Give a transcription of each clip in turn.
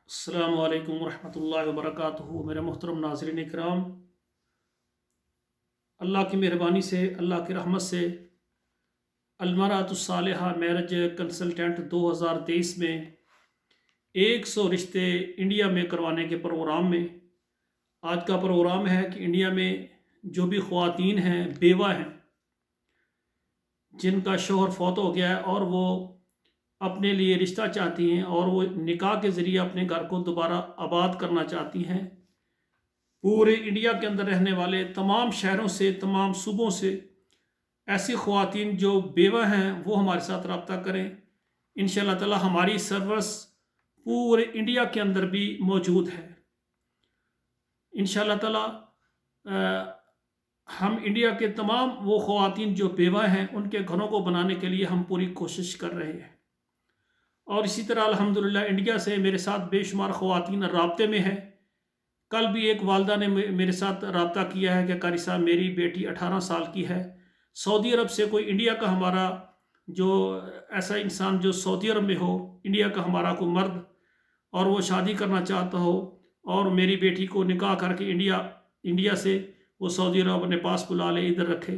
السلام علیکم ورحمۃ اللہ وبرکاتہ۔ میرے محترم ناظرین اکرام، اللہ کی مہربانی سے، اللہ کی رحمت سے المرأۃ الصالحہ میرج کنسلٹنٹ 2023 میں 100 رشتے انڈیا میں کروانے کے پروگرام میں آج کا پروگرام ہے کہ انڈیا میں جو بھی خواتین ہیں، بیوہ ہیں، جن کا شوہر فوت ہو گیا ہے اور وہ اپنے لیے رشتہ چاہتی ہیں اور وہ نکاح کے ذریعے اپنے گھر کو دوبارہ آباد کرنا چاہتی ہیں، پورے انڈیا کے اندر رہنے والے تمام شہروں سے، تمام صوبوں سے ایسی خواتین جو بیوہ ہیں وہ ہمارے ساتھ رابطہ کریں۔ انشاءاللہ تعالی ہماری سروس پورے انڈیا کے اندر بھی موجود ہے۔ انشاءاللہ تعالی ہم انڈیا کے تمام وہ خواتین جو بیوہ ہیں ان کے گھروں کو بنانے کے لیے ہم پوری کوشش کر رہے ہیں، اور اسی طرح الحمدللہ انڈیا سے میرے ساتھ بے شمار خواتین رابطے میں ہیں۔ کل بھی ایک والدہ نے میرے ساتھ رابطہ کیا ہے کہ قاری صاحب میری بیٹی 18 سال کی ہے، سعودی عرب سے کوئی انڈیا کا ہمارا جو ایسا انسان جو سعودی عرب میں ہو، انڈیا کا ہمارا کوئی مرد، اور وہ شادی کرنا چاہتا ہو اور میری بیٹی کو نکاح کر کے انڈیا سے وہ سعودی عرب اپنے پاس بلا لے، ادھر رکھے۔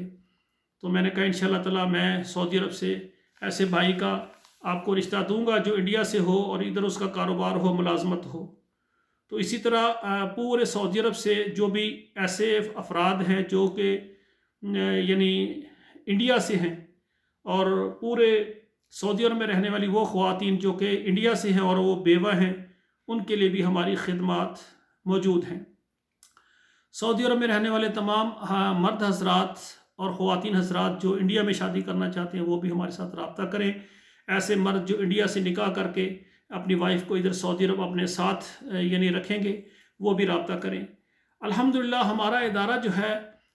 تو میں نے کہا انشاءاللہ تعالی میں سعودی عرب سے ایسے بھائی کا آپ کو رشتہ دوں گا جو انڈیا سے ہو اور ادھر اس کا کاروبار ہو، ملازمت ہو۔ تو اسی طرح پورے سعودی عرب سے جو بھی ایسے افراد ہیں جو کہ یعنی انڈیا سے ہیں، اور پورے سعودی عرب میں رہنے والی وہ خواتین جو کہ انڈیا سے ہیں اور وہ بیوہ ہیں، ان کے لیے بھی ہماری خدمات موجود ہیں۔ سعودی عرب میں رہنے والے تمام مرد حضرات اور خواتین حضرات جو انڈیا میں شادی کرنا چاہتے ہیں وہ بھی ہمارے ساتھ رابطہ کریں۔ ایسے مرد جو انڈیا سے نکاح کر کے اپنی وائف کو ادھر سعودی عرب اپنے ساتھ یعنی رکھیں گے، وہ بھی رابطہ کریں۔ الحمدللہ ہمارا ادارہ جو ہے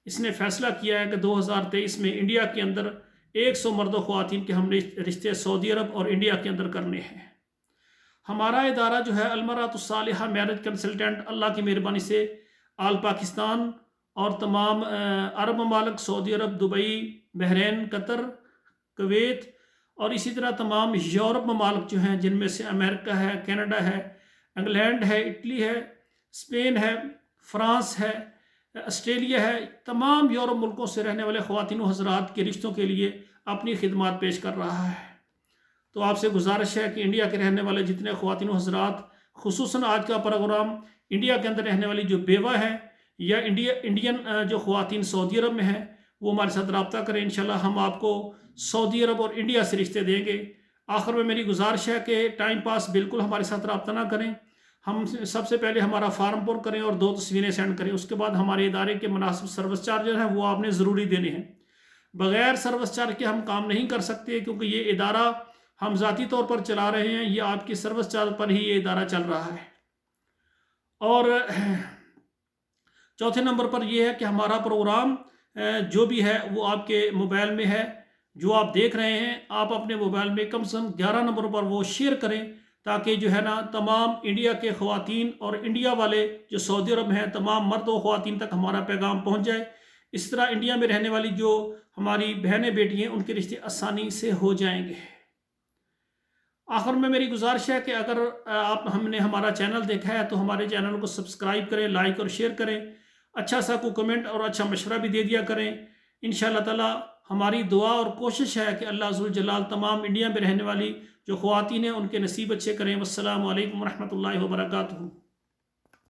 اس نے فیصلہ کیا ہے کہ 2023 میں انڈیا کے اندر 100 مرد و خواتین کے ہم رشتے سعودی عرب اور انڈیا کے اندر کرنے ہیں۔ ہمارا ادارہ جو ہے المرأۃ الصالحہ میرج کنسلٹنٹ اللہ کی مہربانی سے آل پاکستان اور تمام عرب ممالک، سعودی عرب، دبئی، بحرین، قطر، کویت اور اسی طرح تمام یورپ ممالک جو ہیں جن میں سے امریکہ ہے، کینیڈا ہے، انگلینڈ ہے، اٹلی ہے، اسپین ہے، فرانس ہے، آسٹریلیا ہے، تمام یورپ ملکوں سے رہنے والے خواتین و حضرات کے رشتوں کے لیے اپنی خدمات پیش کر رہا ہے۔ تو آپ سے گزارش ہے کہ انڈیا کے رہنے والے جتنے خواتین و حضرات، خصوصاً آج کا پروگرام انڈیا کے اندر رہنے والی جو بیوہ ہیں یا انڈین جو خواتین سعودی عرب میں ہیں، وہ ہمارے ساتھ رابطہ کریں۔ انشاءاللہ ہم آپ کو سعودی عرب اور انڈیا سے رشتے دیں گے۔ آخر میں میری گزارش ہے کہ ٹائم پاس بالکل ہمارے ساتھ رابطہ نہ کریں۔ ہم سب سے پہلے ہمارا فارم پر کریں اور 2 تصویریں سینڈ کریں، اس کے بعد ہمارے ادارے کے مناسب سروس چارجز ہیں وہ آپ نے ضروری دینے ہیں۔ بغیر سروس چارج کے ہم کام نہیں کر سکتے، کیونکہ یہ ادارہ ہم ذاتی طور پر چلا رہے ہیں، یہ آپ کی سروس چارج پر ہی یہ ادارہ چل رہا ہے۔ اور چوتھے نمبر پر یہ ہے کہ ہمارا پروگرام جو بھی ہے وہ آپ کے موبائل میں ہے، جو آپ دیکھ رہے ہیں آپ اپنے موبائل میں کم سے کم 11 نمبر پر وہ شیئر کریں، تاکہ جو ہے نا تمام انڈیا کے خواتین اور انڈیا والے جو سعودی عرب ہیں تمام مرد و خواتین تک ہمارا پیغام پہنچ جائے۔ اس طرح انڈیا میں رہنے والی جو ہماری بہنیں بیٹی ہیں ان کے رشتے آسانی سے ہو جائیں گے۔ آخر میں میری گزارش ہے کہ اگر ہم نے ہمارا چینل دیکھا ہے تو ہمارے چینل کو سبسکرائب کریں، لائک اور شیئر کریں، اچھا سا کو کمنٹ اور اچھا مشورہ بھی دے دیا کریں۔ انشاءاللہ تعالی ہماری دعا اور کوشش ہے کہ اللہ ذوالجلال تمام انڈیا میں رہنے والی جو خواتین ہیں ان کے نصیب اچھے کریں۔ والسلام علیکم ورحمۃ اللہ وبرکاتہ۔